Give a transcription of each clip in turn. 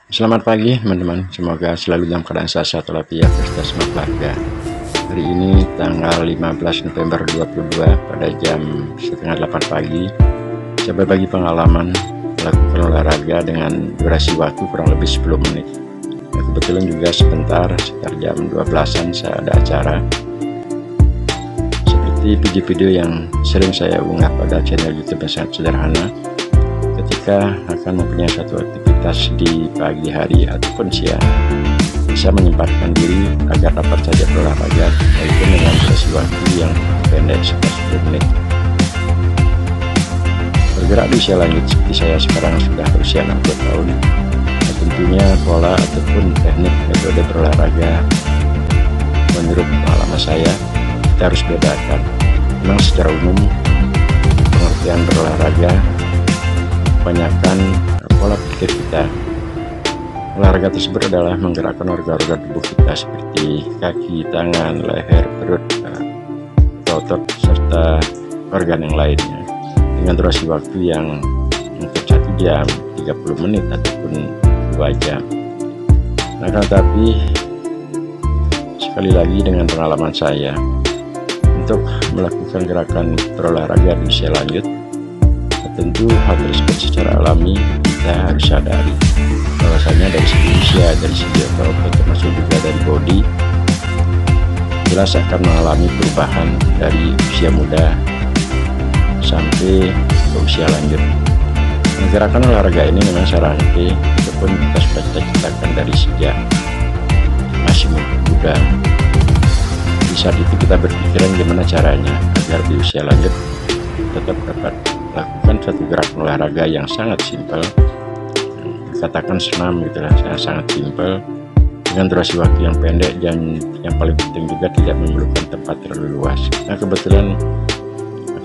Selamat pagi teman-teman, semoga selalu dalam keadaan sehat walafiat serta semangat keluarga. Hari ini tanggal 15 November 2022 pada jam setengah 8 pagi saya berbagi pengalaman melakukan olahraga dengan durasi waktu kurang lebih 10 menit. Nah, kebetulan juga sebentar sekitar jam 12-an saya ada acara seperti video-video yang sering saya unggah pada channel YouTube yang sangat sederhana ketika akan mempunyai satu aktivitas di pagi hari ataupun siang, bisa menyempatkan diri agar dapat saja berolahraga walaupun dengan durasi waktu yang pendek sekitar 10 menit. Bergerak di usia lanjut seperti saya sekarang sudah berusia 60 tahun, nah, tentunya pola ataupun teknik metode berolahraga menurut pengalaman saya kita harus bedakan. Memang secara umum pengertian berolahraga kebanyakan pola pikir kita. Olahraga tersebut adalah menggerakkan organ-organ tubuh kita seperti kaki, tangan, leher, perut, otot, serta organ yang lainnya dengan durasi waktu yang untuk 1 jam, 30 menit ataupun 2 jam. Nah, tetapi sekali lagi dengan pengalaman saya untuk melakukan gerakan berolahraga di usia lanjut, tentu hal tersebut secara alami kita harus sadari bahwasanya dari segi usia, dari segi otot, termasuk juga dari body, jelas akan mengalami perubahan dari usia muda sampai ke usia lanjut. Gerakan olahraga ini memang saya rangkai ataupun kita sudah cita-citakan dari sejak masih muda. Di saat itu kita berpikiran gimana caranya agar di usia lanjut tetap dapat lakukan satu gerakan olahraga yang sangat simpel, katakan senam gitulah, sangat simpel dengan durasi waktu yang pendek dan yang paling penting juga tidak memerlukan tempat terlalu luas. Nah, kebetulan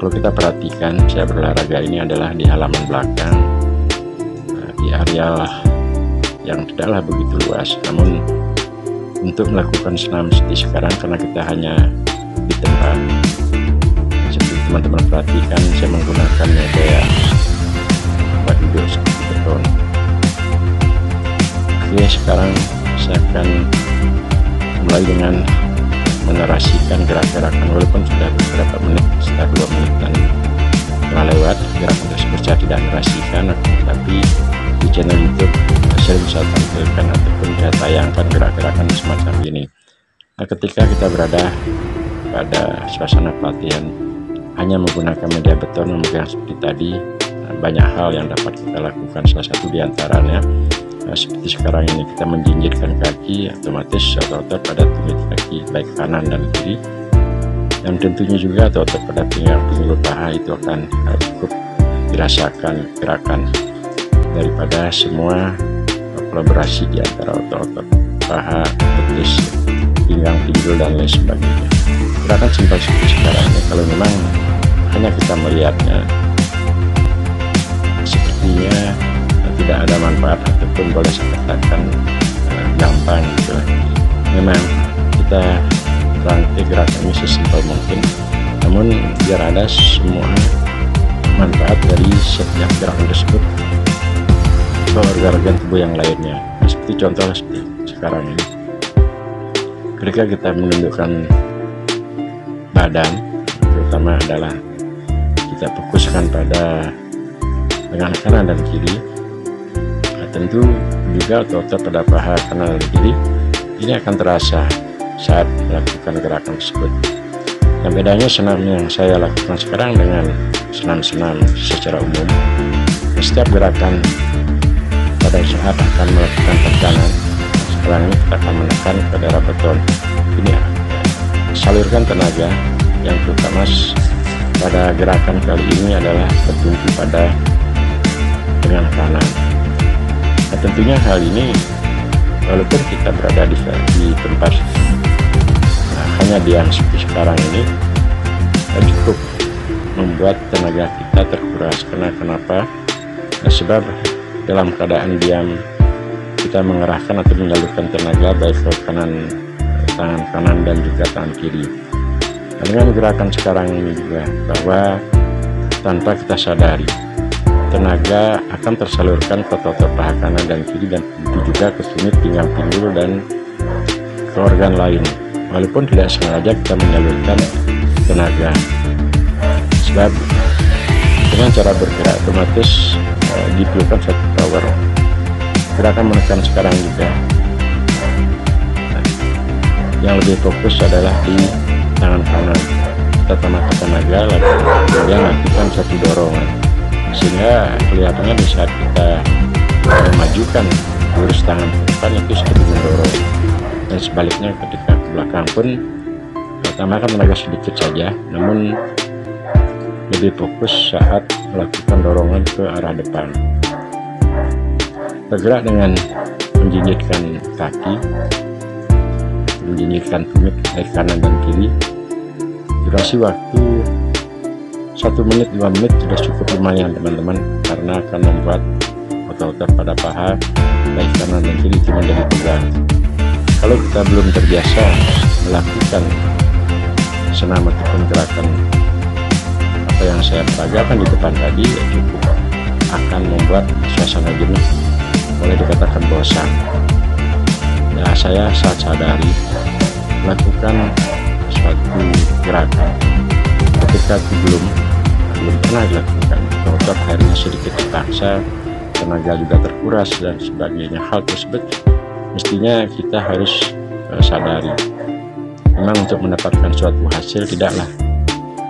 kalau kita perhatikan saya berolahraga ini adalah di halaman belakang, di area yang tidaklah begitu luas, namun untuk melakukan senam seperti sekarang karena kita hanya di tempat teman-teman perhatikan, saya menggunakannya kayak buat duduk seperti beton. Oke, sekarang saya akan mulai dengan menarasikan gerak-gerakan walaupun sudah beberapa menit, sekitar 2 menit dan telah lewat gerakan tersebut saya tidak menarasikan, tapi di channel YouTube sering saya tampilkan ataupun saya tayangkan gerak-gerakan semacam ini. Nah, ketika kita berada pada suasana pelatihan hanya menggunakan media beton memegang seperti tadi, banyak hal yang dapat kita lakukan. Salah satu diantaranya seperti sekarang ini kita menjinjitkan kaki, otomatis otot pada tumit kaki baik kanan dan kiri, dan tentunya juga otot pada pinggul paha itu akan cukup dirasakan gerakan daripada semua kolaborasi di antara otot-otot paha, betis, pinggang, pinggul dan lain sebagainya. Gerakan simpel seperti sekarang ini kalau memang hanya kita melihatnya sepertinya tidak ada manfaat ataupun boleh saya katakan gampang gitu. Memang kita rangkai gerakan ini sesimpel mungkin, namun biar ada semua manfaat dari setiap gerakan tersebut ke organ-organ tubuh yang lainnya. Seperti contoh seperti sekarang ini, ketika kita menundukkan badan, terutama adalah kita fokuskan pada lengan kanan dan kiri, nah, tentu juga otot pada paha kanan dan kiri ini akan terasa saat melakukan gerakan tersebut. Dan bedanya senam yang saya lakukan sekarang dengan senam-senam secara umum, setiap gerakan pada saat akan melakukan tekanan, sekarang ini kita akan menekan ke daerah beton ini, salurkan tenaga yang terutama pada gerakan kali ini adalah bertumpu pada lengan kanan. Nah, tentunya hal ini walaupun kita berada di tempat hanya diam seperti sekarang ini, cukup membuat tenaga kita terkuras. Kenapa? Nah, sebab dalam keadaan diam kita mengerahkan atau menyalurkan tenaga baik ke kanan, tangan kanan dan juga tangan kiri. Dengan gerakan sekarang ini juga bahwa tanpa kita sadari tenaga akan tersalurkan ke otot paha kanan dan kiri, dan begitu juga ke tumit, pinggang, pinggul, dan ke organ lain, walaupun tidak sengaja kita menyalurkan tenaga. Sebab dengan cara bergerak otomatis diperlukan satu power. Gerakan menekan sekarang juga yang lebih fokus adalah di tangan kanan. Kita tambahkan tenaga, kemudian lakukan satu dorongan, sehingga kelihatannya di saat kita memajukan lurus tangan ke depan itu seperti mendorong, dan sebaliknya ketika ke belakang pun tambahkan tenaga sedikit saja, namun lebih fokus saat melakukan dorongan ke arah depan. Bergerak dengan menjinjitkan kaki, menjinjitkan tumit baik kanan dan kiri. Durasi waktu 1 menit 5 menit sudah cukup lumayan teman-teman, karena akan membuat otot-otot pada paha baik kanan dan kiri itu menjadi tegang. Kalau kita belum terbiasa melakukan senam ataupun gerakan apa yang saya peragakan di depan tadi, ya cukup akan membuat suasana jenuh, boleh dikatakan bosan. Ya, saya saat sadari melakukan suatu gerakan ketika itu belum pernah dilakukan, otot akhirnya sedikit dipaksa, tenaga juga terkuras dan sebagainya. Hal tersebut mestinya kita harus sadari, memang untuk mendapatkan suatu hasil tidaklah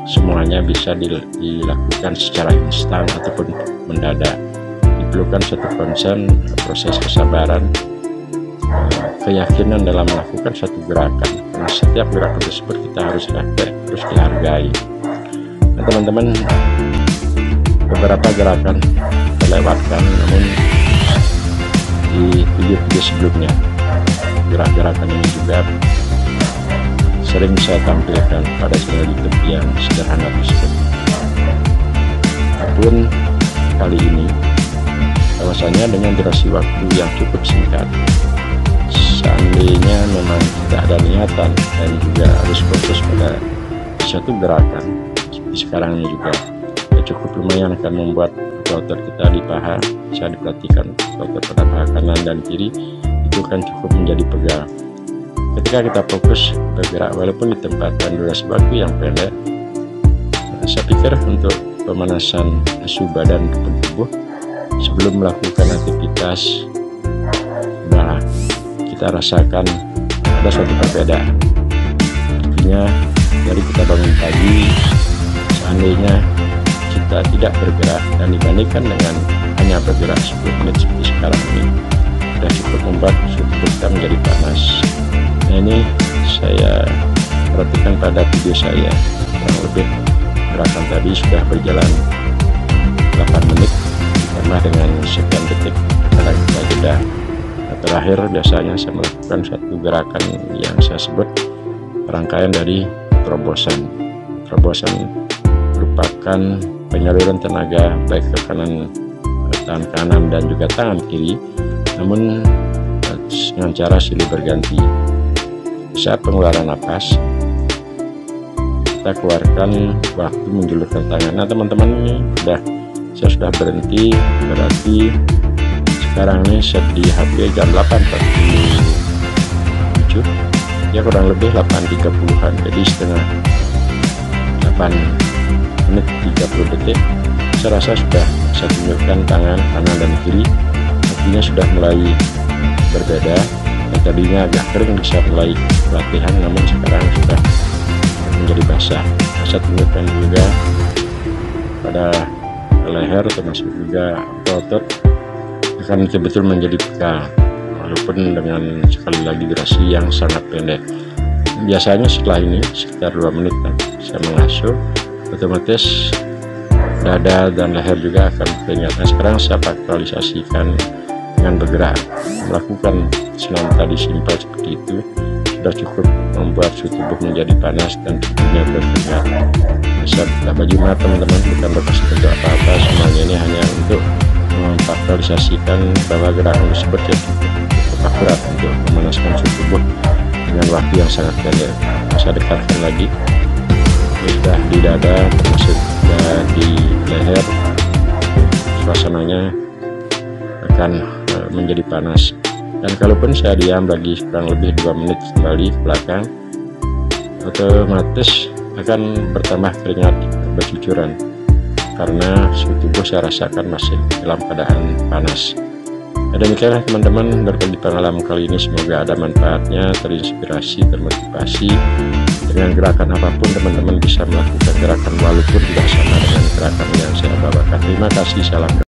semuanya bisa dilakukan secara instan ataupun mendadak. Diperlukan suatu concern, proses kesabaran, keyakinan dalam melakukan suatu gerakan, karena setiap gerakan tersebut kita harus dihargai. Nah teman-teman, beberapa gerakan terlewatkan, namun di video-video sebelumnya gerakan ini juga sering saya tampilkan pada channel YouTube yang sederhana tersebut. Namun kali ini bahwasanya dengan durasi waktu yang cukup singkat, seandainya memang tidak ada niatan dan juga harus fokus pada suatu gerakan seperti sekarang ini juga, ya cukup lumayan akan membuat otot kita di paha, bisa diperhatikan otot pada paha kanan dan kiri itu kan cukup menjadi pegal. Ketika kita fokus bergerak walaupun di tempat dan durasi waktu yang pendek, saya pikir untuk pemanasan suhu badan ataupun tubuh sebelum melakukan aktivitas, nah kita rasakan ada suatu perbedaan. Artinya dari kita bangun pagi, seandainya kita tidak bergerak dan dibandingkan dengan hanya bergerak 10 menit seperti sekarang ini, sudah cukup membuat tubuh kita menjadi panas. Nah ini saya perhatikan pada video saya, kurang lebih gerakan tadi sudah berjalan 8 menit ditambah dengan sekian detik karena kita jeda. Nah, terakhir biasanya saya melakukan satu gerakan yang saya sebut rangkaian dari terobosan. Terobosan merupakan penyaluran tenaga baik ke tangan kanan dan juga tangan kiri, namun dengan cara silih berganti. Saat pengeluaran napas, kita keluarkan waktu menjulurkan tangan. Nah teman-teman, ini saya sudah berhenti, berarti sekarang ini set di HP jam 8.47, ya kurang lebih 8.30an, jadi setengah 8 menit 30 detik. Saya rasa sudah saya tunjukkan tangan kanan dan kiri, artinya sudah mulai berbeda. Tadinya agak kering di saat mulai latihan, namun sekarang sudah menjadi basah. Saya tunjukkan juga pada leher, termasuk juga otot akan betul-betul menjadi pegal, walaupun dengan sekali lagi durasi yang sangat pendek. Biasanya setelah ini sekitar 2 menit saya mengasuh, otomatis dada dan leher juga akan keringat. Nah sekarang saya aktualisasikan dengan bergerak, melakukan senam tadi simpel seperti itu sudah cukup membuat suhu tubuh menjadi panas dan tubuhnya berkeringat. Bisa baju mat teman-teman, bukan bekas untuk apa-apa, semuanya ini hanya untuk memfaktorisasikan bahwa gerakan tersebut cukup akurat untuk memanaskan suhu tubuh dengan waktu yang sangat pendek. Saya dekatkan lagi, ini sudah di dada, termasuk di leher, suasananya akan menjadi panas. Dan kalaupun saya diam lagi kurang lebih 2 menit kembali ke belakang, otomatis akan bertambah keringat bercucuran karena suhu tubuh saya rasakan masih dalam keadaan panas. Demikianlah teman-teman berbagi pengalaman kali ini, semoga ada manfaatnya, terinspirasi, termotivasi. Dengan gerakan apapun teman-teman bisa melakukan gerakan walaupun tidak sama dengan gerakan yang saya bawakan. Terima kasih, salam.